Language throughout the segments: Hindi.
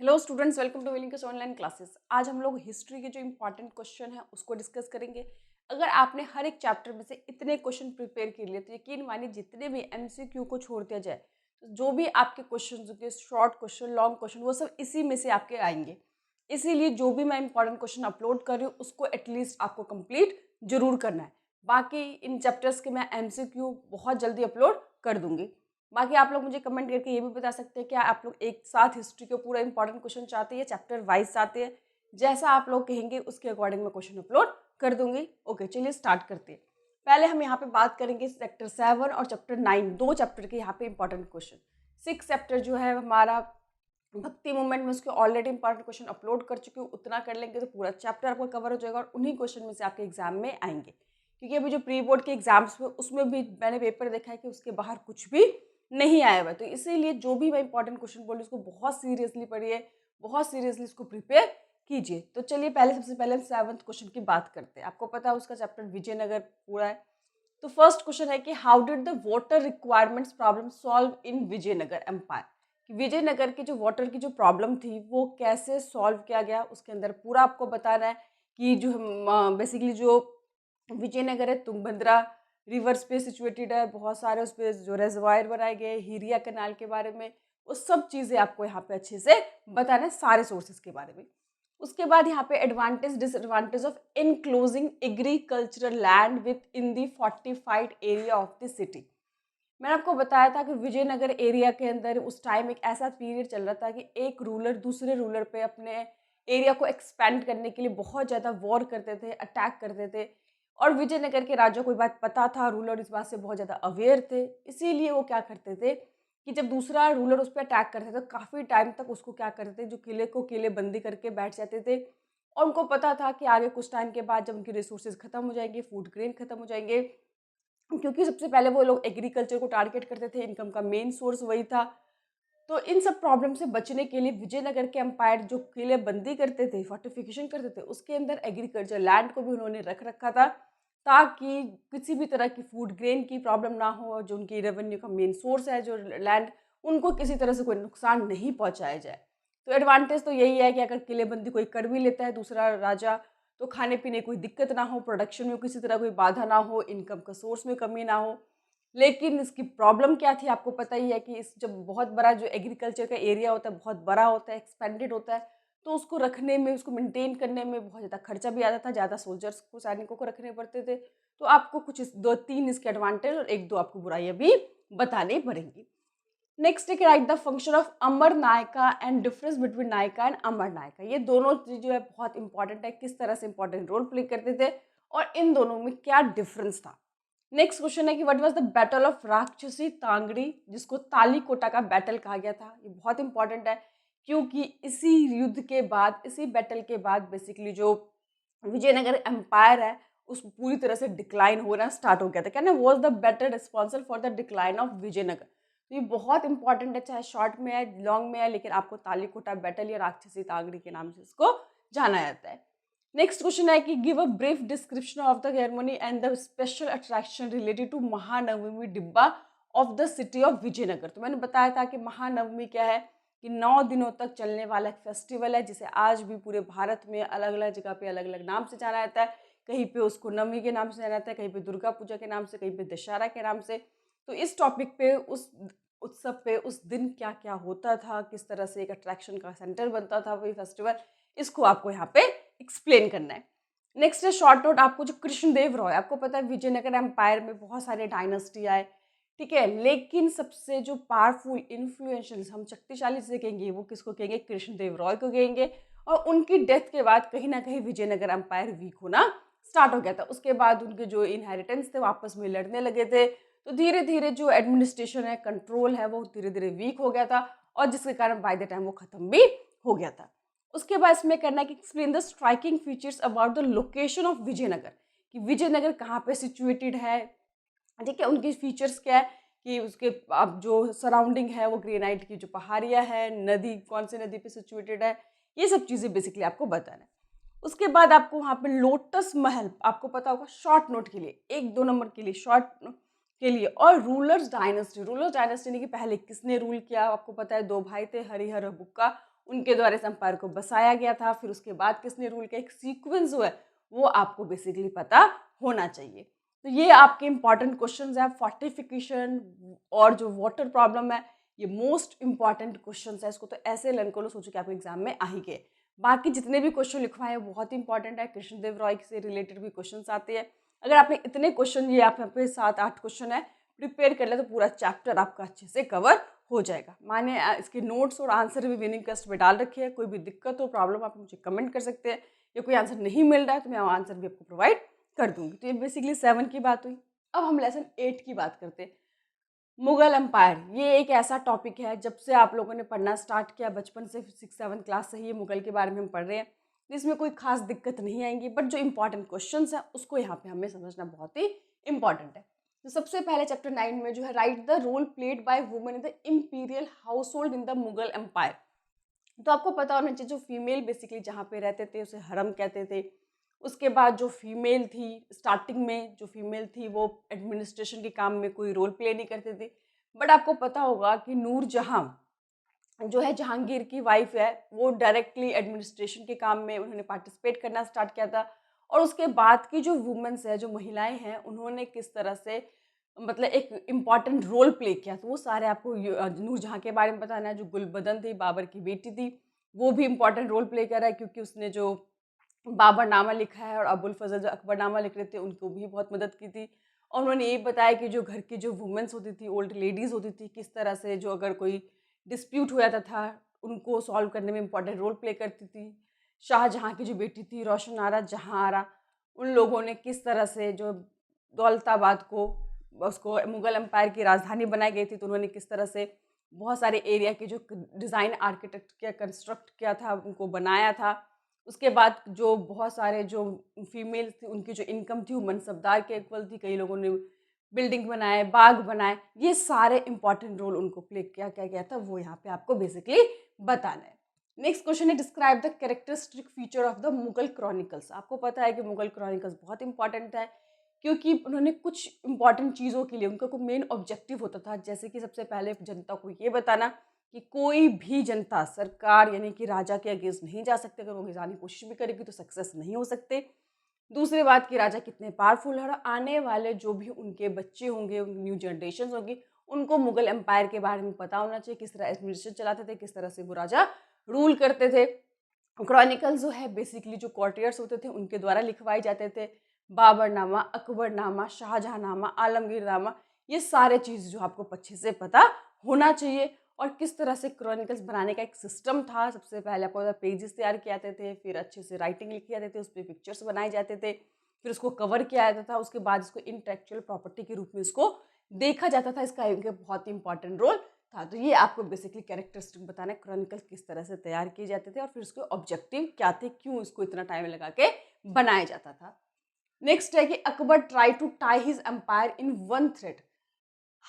Hello students, welcome to Vilinks online classes. आज हम लोग हिस्ट्री के जो इंपॉर्टेंट क्वेश्चन है उसको डिस्कस करेंगे। अगर आपने हर एक चैप्टर में से इतने क्वेश्चन प्रिपेयर कर लिए तो यकीन मानिए जितने भी एमसीक्यू को छोड़ दिया जाए तो जो भी आपके क्वेश्चन होंगे, शॉर्ट क्वेश्चन, लॉन्ग क्वेश्चन, वो सब इसी में से आपके आएंगे। इसीलिए जो भी मैं इंपॉर्टेंट क्वेश्चन अपलोड कर रही हूँ उसको एटलीस्ट आपको कंप्लीट जरूर करना है। बाकी इन चैप्टर्स के मैं एमसीक्यू बहुत जल्दी अपलोड कर दूंगी। बाकी आप लोग मुझे कमेंट करके ये भी बता सकते हैं कि आप लोग एक साथ हिस्ट्री के पूरा इंपॉर्टेंट क्वेश्चन चाहते हैं, चैप्टर वाइज चाहते हैं। जैसा आप लोग कहेंगे उसके अकॉर्डिंग मैं क्वेश्चन अपलोड कर दूंगी। ओके, चलिए स्टार्ट करते हैं। पहले हम यहाँ पे बात करेंगे चैप्टर 7 और चैप्टर 9, दो चैप्टर के यहाँ पे इंपॉर्टेंट क्वेश्चन। 6 चैप्टर जो है हमारा भक्ति मूवमेंट में, उसके ऑलरेडी इंपॉर्टेंट क्वेश्चन अपलोड कर चुकी हूँ। उतना कर लेंगे तो पूरा चैप्टर आपका कवर हो जाएगा और उन्हीं क्वेश्चन में से आपके एग्जाम में आएंगे। क्योंकि अभी जो प्री बोर्ड के एग्जाम्स में उसमें भी मैंने पेपर देखा है कि उसके बाहर कुछ भी नहीं आया हुआ। तो इसीलिए जो भी मैं इंपॉर्टेंट क्वेश्चन बोली उसको बहुत सीरियसली पढ़िए, बहुत सीरियसली इसको प्रिपेयर कीजिए। तो चलिए सबसे पहले हम 7th क्वेश्चन की बात करते हैं। आपको पता है उसका चैप्टर विजयनगर पूरा है। तो फर्स्ट क्वेश्चन है कि how did the water requirements problem solve in Vijayanagar empire. Vijayanagar की जो वाटर की जो प्रॉब्लम थी वो कैसे सॉल्व किया गया, उसके अंदर पूरा आपको बताना है। कि जो बेसिकली जो विजयनगर है तुंगभद्रा रिवर्स पे सिचुएटेड है, बहुत सारे उस पर जो रेजर्वायर बनाए गए, हीरिया कैनाल के बारे में, वो सब चीज़ें आपको यहाँ पे अच्छे से बताना है, सारे सोर्सेज के बारे में। उसके बाद यहाँ पे advantage disadvantage of enclosing agricultural land with in the fortified area of the city. मैंने आपको बताया था कि विजयनगर एरिया के अंदर उस टाइम एक ऐसा पीरियड चल रहा था कि एक रूलर दूसरे रूलर पे अपने एरिया को एक्सपेंड करने के लिए बहुत ज़्यादा वॉर करते थे, अटैक करते थे। और विजयनगर के राजा को ये बात पता था, रूलर इस बात से बहुत ज़्यादा अवेयर थे। इसीलिए वो क्या करते थे कि जब दूसरा रूलर उस पर अटैक करते थे तो काफ़ी टाइम तक उसको क्या करते थे, जो किले को किलेबंदी करके बैठ जाते थे। और उनको पता था कि आगे कुछ टाइम के बाद जब उनके रिसोर्सेज खत्म हो जाएंगे, फूड ग्रेन खत्म हो जाएंगे, क्योंकि सबसे पहले वो लोग एग्रीकल्चर को टारगेट करते थे, इनकम का मेन सोर्स वही था। तो इन सब प्रॉब्लम से बचने के लिए विजयनगर के एम्पायर जो किलेबंदी करते थे, फोर्टिफिकेशन करते थे, उसके अंदर एग्रीकल्चर लैंड को भी उन्होंने रख रखा था ताकि किसी भी तरह की फूड ग्रेन की प्रॉब्लम ना हो। जो उनकी रेवेन्यू का मेन सोर्स है जो लैंड, उनको किसी तरह से कोई नुकसान नहीं पहुंचाया जाए। तो एडवांटेज तो यही है कि अगर किलेबंदी कोई कर भी लेता है दूसरा राजा तो खाने पीने कोई दिक्कत ना हो, प्रोडक्शन में किसी तरह कोई बाधा ना हो, इनकम का सोर्स में कमी ना हो। लेकिन इसकी प्रॉब्लम क्या थी आपको पता ही है कि इस जब बहुत बड़ा जो एग्रीकल्चर का एरिया होता है, बहुत बड़ा होता है, एक्सपेंडेड होता है, तो उसको रखने में, उसको मेंटेन करने में बहुत ज़्यादा खर्चा भी आता था, ज़्यादा सोल्जर्स को, सैनिकों को रखने पड़ते थे। तो आपको कुछ दो तीन इसके एडवांटेज और एक दो आपको बुराइयां भी बतानी पड़ेंगी। नेक्स्ट है कि write the function of Amara Nayaka and difference between Nayaka and Amara Nayaka. ये दोनों चीज जो है बहुत इंपॉर्टेंट है, किस तरह से इंपॉर्टेंट रोल प्ले करते थे और इन दोनों में क्या डिफरेंस था। नेक्स्ट क्वेश्चन है कि what was the battle of राक्षसी तांगड़ी, जिसको तालीकोटा का बैटल कहा गया था। ये बहुत इंपॉर्टेंट है क्योंकि इसी युद्ध के बाद, इसी बैटल के बाद बेसिकली जो विजयनगर एम्पायर है उस पूरी तरह से डिक्लाइन होना स्टार्ट हो गया था। कहना was the better responsible for the decline of Vijayanagar. तो ये बहुत इंपॉर्टेंट है, चाहे शॉर्ट में है, लॉन्ग में है, लेकिन आपको तालीकोटा बैटल या राक्षसी तांगड़ी के नाम से इसको जाना जाता है। नेक्स्ट क्वेश्चन है कि give a brief description of the ceremony and the special attraction related to Mahanavami Dibba of the city of Vijayanagar. तो मैंने बताया था कि महानवमी क्या है, कि 9 दिनों तक चलने वाला एक फेस्टिवल है जिसे आज भी पूरे भारत में अलग अलग जगह पे अलग अलग नाम से जाना जाता है। कहीं पे उसको नवमी के नाम से जाना जाता है, कहीं पे दुर्गा पूजा के नाम से, कहीं पे दशहरा के नाम से। तो इस टॉपिक पे, उस उत्सव पे, उस दिन क्या क्या होता था, किस तरह से एक अट्रैक्शन का सेंटर बनता था वही फेस्टिवल, इसको आपको यहाँ पे एक्सप्लेन करना है। नेक्स्ट है शॉर्ट नोट। आपको जो कृष्णदेव रॉय, आपको पता है विजयनगर एम्पायर में बहुत सारे डायनेस्टी आए, ठीक है, लेकिन सबसे जो पावरफुल इन्फ्लुएंशियल हम शक्तिशाली से कहेंगे वो किसको कहेंगे, कृष्णदेव रॉय को कहेंगे। और उनकी डेथ के बाद कहीं ना कहीं विजयनगर एम्पायर वीक होना स्टार्ट हो गया था। उसके बाद उनके जो इनहेरिटेंस थे वो आपस में लड़ने लगे थे। तो धीरे धीरे जो एडमिनिस्ट्रेशन है, कंट्रोल है, वो धीरे धीरे वीक हो गया था और जिसके कारण बाय द टाइम वो खत्म भी हो गया था। उसके बाद इसमें करना है कि explain the striking features about the location of Vijayanagar, कि विजयनगर कहाँ पे सिचुएटेड है, ठीक है, उनकी फीचर्स क्या है, कि उसके अब जो सराउंडिंग है वो ग्रेनाइट की जो पहाड़ियाँ है, नदी कौन सी नदी पे सिचुएटेड है, ये सब चीज़ें बेसिकली आपको बताना है। उसके बाद आपको वहाँ पे लोटस महल, आपको पता होगा, शॉर्ट नोट के लिए, 1-2 नंबर के लिए, शॉर्ट के लिए। और रूलर्स डायनेस्टी, रूलर्स डायनेस्टी यानी कि पहले किसने रूल किया, आपको पता है 2 भाई थे, हरिहर और बुक्का, उनके द्वारा इस एम्पायर को बसाया गया था, फिर उसके बाद किसने रूल किया, एक सीक्वेंस जो है वो आपको बेसिकली पता होना चाहिए। तो ये आपके इंपॉर्टेंट क्वेश्चंस हैं। फोर्टिफिकेशन और जो वाटर प्रॉब्लम है, ये मोस्ट इंपॉर्टेंट क्वेश्चंस है। इसको तो ऐसे लर्न करो, सोचो कि आपके एग्जाम में आ ही गए। बाकी जितने भी क्वेश्चन लिखवाए हैं बहुत इंपॉर्टेंट है, कृष्णदेव रॉय से रिलेटेड भी क्वेश्चन आते हैं। अगर आपने इतने क्वेश्चन, ये आप यहाँ पे 7-8 क्वेश्चन है प्रिपेयर कर लिया, तो पूरा चैप्टर आपका अच्छे से कवर हो जाएगा। मैंने इसके नोट्स और आंसर भी विनिंग टेस्ट में डाल रखे हैं। कोई भी दिक्कत हो, प्रॉब्लम, आप मुझे कमेंट कर सकते हैं, या कोई आंसर नहीं मिल रहा है तो मैं आंसर भी आपको प्रोवाइड कर दूंगी। तो ये बेसिकली 7 की बात हुई। अब हम लेसन 8 की बात करते हैं। मुगल एम्पायर, ये एक ऐसा टॉपिक है, जब से आप लोगों ने पढ़ना स्टार्ट किया, बचपन से 6-7 क्लास से ही ये मुगल के बारे में हम पढ़ रहे हैं, इसमें कोई खास दिक्कत नहीं आएंगी। बट जो इंपॉर्टेंट क्वेश्चंस हैं उसको यहाँ पे हमें समझना बहुत ही इंपॉर्टेंट है। तो सबसे पहले चैप्टर 9 में जो है, write the role played by women in the imperial household in the Mughal empire. तो आपको पता होना चाहिए, जो फीमेल बेसिकली जहाँ पे रहते थे उसे हरम कहते थे। उसके बाद जो फीमेल थी, स्टार्टिंग में जो फीमेल थी वो एडमिनिस्ट्रेशन के काम में कोई रोल प्ले नहीं करती थी। बट आपको पता होगा कि नूर जहाँ जो है, जहांगीर की वाइफ है, वो डायरेक्टली एडमिनिस्ट्रेशन के काम में उन्होंने पार्टिसिपेट करना स्टार्ट किया था। और उसके बाद की जो वुमेन्स है, जो महिलाएं हैं, उन्होंने किस तरह से मतलब एक इम्पॉर्टेंट रोल प्ले किया। तो वो सारे आपको नूरजहाँ के बारे में बताना है। जो गुलबदन थी, बाबर की बेटी थी, वो भी इम्पॉर्टेंट रोल प्ले कर रहा है, क्योंकि उसने जो बाबरनामा लिखा है, और अबुल फजल जो अकबरनामा लिख रहे थे, उनको भी बहुत मदद की थी। और उन्होंने ये बताया कि जो घर की जो वुमेन्स होती थी, ओल्ड लेडीज़ होती थी, किस तरह से जो अगर कोई डिस्प्यूट हो जाता था, उनको सॉल्व करने में इम्पॉर्टेंट रोल प्ले करती थी। शाहजहाँ की जो बेटी थी, रोशन आरा, जहाँ आरा, उन लोगों ने किस तरह से जो दौलताबाद को, उसको मुगल एम्पायर की राजधानी बनाई गई थी, तो उन्होंने किस तरह से बहुत सारे एरिया के जो डिज़ाइन आर्किटेक्ट किया, कंस्ट्रक्ट किया था, उनको बनाया था। उसके बाद जो बहुत सारे जो फीमेल्स थी, उनकी जो इनकम थी वो मनसबदार के इक्वल थी। कई लोगों ने बिल्डिंग बनाए, बाग बनाए, ये सारे इंपॉर्टेंट रोल उनको प्ले किया क्या गया था, वो यहाँ पे आपको बेसिकली बताना है। नेक्स्ट क्वेश्चन है, describe the characteristic feature of the Mughal chronicles. आपको पता है कि मुगल क्रॉनिकल्स बहुत इंपॉर्टेंट है, क्योंकि उन्होंने कुछ इंपॉर्टेंट चीज़ों के लिए, उनका कोई मेन ऑब्जेक्टिव होता था। जैसे कि सबसे पहले जनता को ये बताना कि कोई भी जनता सरकार यानी कि राजा के अगेंस्ट नहीं जा सकते। अगर वो जाने की कोशिश भी करेगी तो सक्सेस नहीं हो सकते। दूसरी बात कि राजा कितने पावरफुल है, और आने वाले जो भी उनके बच्चे होंगे, न्यू जनरेशन होगी, उनको मुगल एम्पायर के बारे में पता होना चाहिए, किस तरह एडमिनिस्ट्रेशन चलाते थे, किस तरह से वो राजा रूल करते थे। क्रॉनिकल जो है बेसिकली जो कॉर्टियर्स होते थे उनके द्वारा लिखवाए जाते थे। बाबरनामा, अकबरनामा, शाहजहाँनामा, आलमगीरनामा, ये सारे चीज़ जो आपको अच्छे से पता होना चाहिए। और किस तरह से क्रॉनिकल्स बनाने का एक सिस्टम था। सबसे पहले आपको पेजेस तैयार किए जाते थे, फिर अच्छे से राइटिंग लिखी जाती थी, उस पर पिक्चर्स बनाए जाते थे, फिर उसको कवर किया जाता था। उसके बाद इसको इंटेलेक्चुअल प्रॉपर्टी के रूप में इसको देखा जाता था। इसका एक बहुत इंपॉर्टेंट रोल था। तो ये आपको बेसिकली कैरेक्टरिस्टिक बताना है, क्रॉनिकल किस तरह से तैयार किए जाते थे, और फिर उसके ऑब्जेक्टिव क्या थे, क्यों इसको इतना टाइम लगा के बनाया जाता था। नेक्स्ट है कि Akbar try to tie his empire in one thread.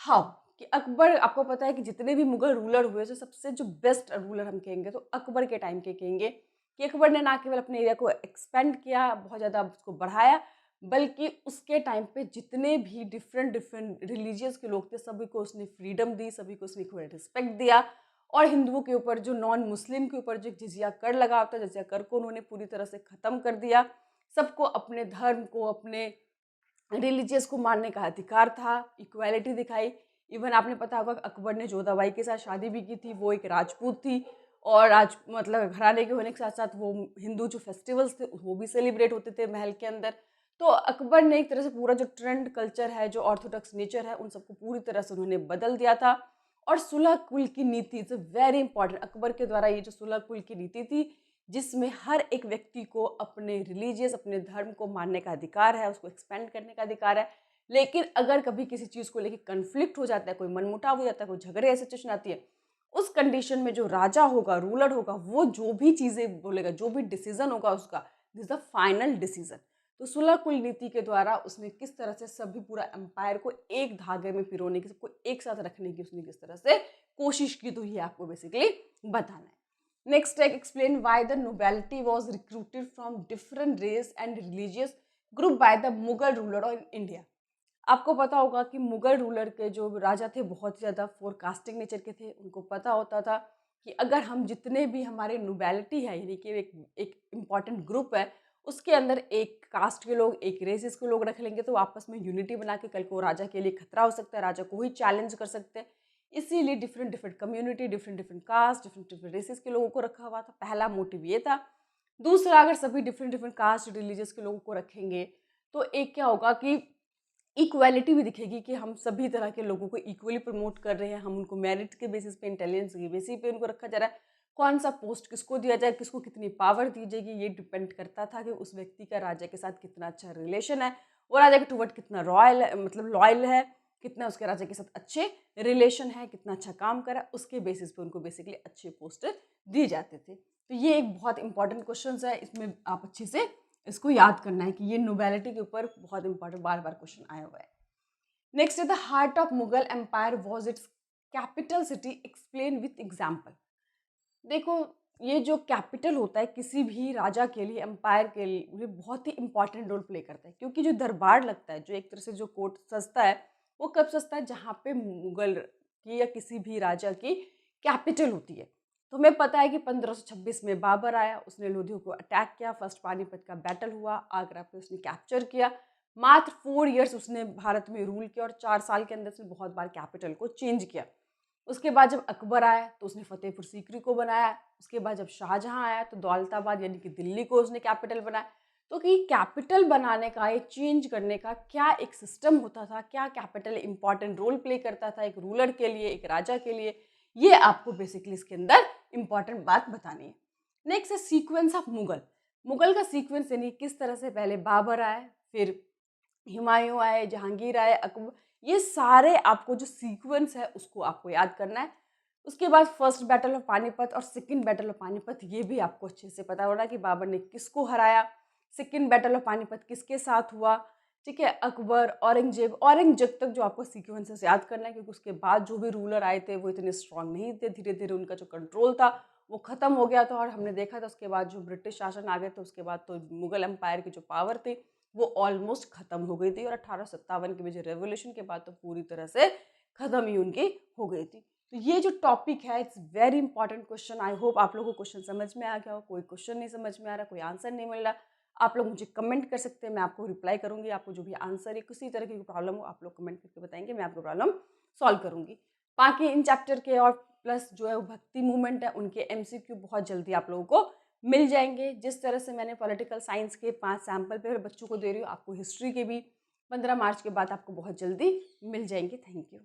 How, कि अकबर, आपको पता है कि जितने भी मुगल रूलर हुए, तो सबसे जो बेस्ट रूलर हम कहेंगे तो अकबर के टाइम के कहेंगे। कि अकबर ने ना केवल अपने एरिया को एक्सपेंड किया, बहुत ज़्यादा उसको बढ़ाया, बल्कि उसके टाइम पे जितने भी डिफरेंट डिफरेंट रिलीजियस के लोग थे, सभी को उसने फ्रीडम दी, सभी को उसने इक्वल रिस्पेक्ट दिया। और हिंदुओं के ऊपर, जो नॉन मुस्लिम के ऊपर जो जिजिया कर लगा होता है, जिजिया कर को उन्होंने पूरी तरह से ख़त्म कर दिया। सबको अपने धर्म को, अपने रिलीजियस को मानने का अधिकार था, इक्वालिटी दिखाई। इवन आपने पता होगा अकबर ने जोधाबाई के साथ शादी भी की थी, वो एक राजपूत थी, और राज मतलब घराने के होने के साथ साथ वो हिंदू जो फेस्टिवल्स थे वो भी सेलिब्रेट होते थे महल के अंदर। तो अकबर ने एक तरह से पूरा जो ट्रेंड कल्चर है, जो ऑर्थोडॉक्स नेचर है, उन सबको पूरी तरह से उन्होंने बदल दिया था। और सुलह कुल की नीति इज वेरी इंपॉर्टेंट। अकबर के द्वारा ये जो सुलह कुल की नीति थी, जिसमें हर एक व्यक्ति को अपने रिलीजियस, अपने धर्म को मानने का अधिकार है, उसको एक्सपेंड करने का अधिकार है। लेकिन अगर कभी किसी चीज़ को लेकर कन्फ्लिक्ट हो जाता है, कोई मनमुटाव हो जाता है, कोई झगड़े ऐसी सिचुएशन आती है, उस कंडीशन में जो राजा होगा, रूलर होगा, वो जो भी चीज़ें बोलेगा, जो भी डिसीजन होगा उसका, दिस द फाइनल डिसीजन। तो सुलह कुल नीति के द्वारा उसने किस तरह से सभी पूरा एम्पायर को एक धागे में पिरोने की, सबको एक साथ रखने की उसने किस तरह से कोशिश की, तो ये आपको बेसिकली बताना है। नेक्स्ट है, explain why the nobility was recruited from different race and religious group by the Mughal ruler of India. आपको पता होगा कि मुगल रूलर के जो राजा थे बहुत ज़्यादा फोरकास्टिंग नेचर के थे। उनको पता होता था कि अगर हम जितने भी हमारे नोबेलिटी है, यानी कि एक इम्पॉर्टेंट ग्रुप है, उसके अंदर एक कास्ट के लोग, एक रेसेस के लोग रख लेंगे तो आपस में यूनिटी बना के कल को राजा के लिए खतरा हो सकता है, राजा को ही चैलेंज कर सकते हैं। इसीलिए different different community, different different caste, different different races के लोगों को रखा हुआ था। पहला मोटिव ये था। दूसरा, अगर सभी डिफरेंट डिफरेंट कास्ट रिलीजियस के लोगों को रखेंगे तो एक क्या होगा कि इक्वालिटी भी दिखेगी कि हम सभी तरह के लोगों को इक्वली प्रमोट कर रहे हैं, हम उनको मेरिट के बेसिस पे, इंटेलिजेंस के बेसिस पे उनको रखा जा रहा है। कौन सा पोस्ट किसको दिया जाए, किसको कितनी पावर दी जाएगी, ये डिपेंड करता था कि उस व्यक्ति का राजा के साथ कितना अच्छा रिलेशन है, वो राजा के टुवर्ड कितना रॉयल मतलब लॉयल है, कितना उसके राजा के साथ अच्छे रिलेशन है, कितना अच्छा काम करा, उसके बेसिस पे उनको बेसिकली अच्छे पोस्ट दिए जाते थे। तो ये एक बहुत इंपॉर्टेंट क्वेश्चन है, इसमें आप अच्छे से इसको याद करना है कि ये नोबेलिटी के ऊपर बहुत इंपॉर्टेंट बार बार क्वेश्चन आया हुआ है। नेक्स्ट है the heart of Mughal empire was its capital city, explain with example. देखो, ये जो कैपिटल होता है किसी भी राजा के लिए, एम्पायर के लिए बहुत ही इंपॉर्टेंट रोल प्ले करता है, क्योंकि जो दरबार लगता है, जो एक तरह से जो कोर्ट सजता है, वो कब सजता है, जहाँ पे मुगल की या किसी भी राजा की कैपिटल होती है। तो हमें पता है कि 1526 में बाबर आया, उसने लोधियों को अटैक किया, फर्स्ट पानीपत का बैटल हुआ, आगरा पे उसने कैप्चर किया। मात्र 4 इयर्स उसने भारत में रूल किया और 4 साल के अंदर उसने बहुत बार कैपिटल को चेंज किया। उसके बाद जब अकबर आया तो उसने फतेहपुर सीकरी को बनाया। उसके बाद जब शाहजहां आया तो दौलताबाद यानी कि दिल्ली को उसने कैपिटल बनाया। तो कि कैपिटल बनाने का, ये चेंज करने का क्या एक सिस्टम होता था, क्या कैपिटल इंपॉर्टेंट रोल प्ले करता था एक रूलर के लिए, एक राजा के लिए, ये आपको बेसिकली इसके अंदर इंपॉर्टेंट बात बतानी है। नेक्स्ट है सीक्वेंस ऑफ मुगल। मुगल का सीक्वेंस यानी किस तरह से पहले बाबर आए, फिर हुमायूं आए, जहांगीर आए, अकबर, ये सारे आपको जो सीक्वेंस है उसको आपको याद करना है। उसके बाद फर्स्ट बैटल ऑफ पानीपत और सेकंड बैटल ऑफ पानीपत, ये भी आपको अच्छे से पता होना कि बाबर ने किसको हराया, सेकंड बैटल ऑफ पानीपत किसके साथ हुआ, ठीक है, अकबर, औरंगजेब तक जो आपको सीक्वेंसेस याद करना है, क्योंकि उसके बाद जो भी रूलर आए थे वो इतने स्ट्रांग नहीं थे, धीरे धीरे उनका जो कंट्रोल था वो खत्म हो गया था। और हमने देखा था उसके बाद जो ब्रिटिश शासन आ गए थे, उसके बाद तो मुगल एम्पायर की जो पावर थी वो ऑलमोस्ट खत्म हो गई थी, और 1857 के वजह रेवोल्यूशन के बाद तो पूरी तरह से खत्म ही उनकी हो गई थी। तो ये जो टॉपिक है, it's very important question. I hope आप लोगों को क्वेश्चन समझ में आ गया हो। कोई क्वेश्चन नहीं समझ में आ रहा, कोई आंसर नहीं मिल रहा, आप लोग मुझे कमेंट कर सकते हैं, मैं आपको रिप्लाई करूंगी। आपको जो भी आंसर है, किसी तरह की प्रॉब्लम हो, आप लोग कमेंट करके बताएंगे, मैं आपको प्रॉब्लम सॉल्व करूंगी। बाकी इन चैप्टर के और प्लस जो है वो भक्ति मूवमेंट है, उनके एमसीक्यू बहुत जल्दी आप लोगों को मिल जाएंगे। जिस तरह से मैंने पॉलिटिकल साइंस के 5 सैम्पल पेपर बच्चों को दे रही हूँ, आपको हिस्ट्री के भी 15 मार्च के बाद आपको बहुत जल्दी मिल जाएंगे। Thank you.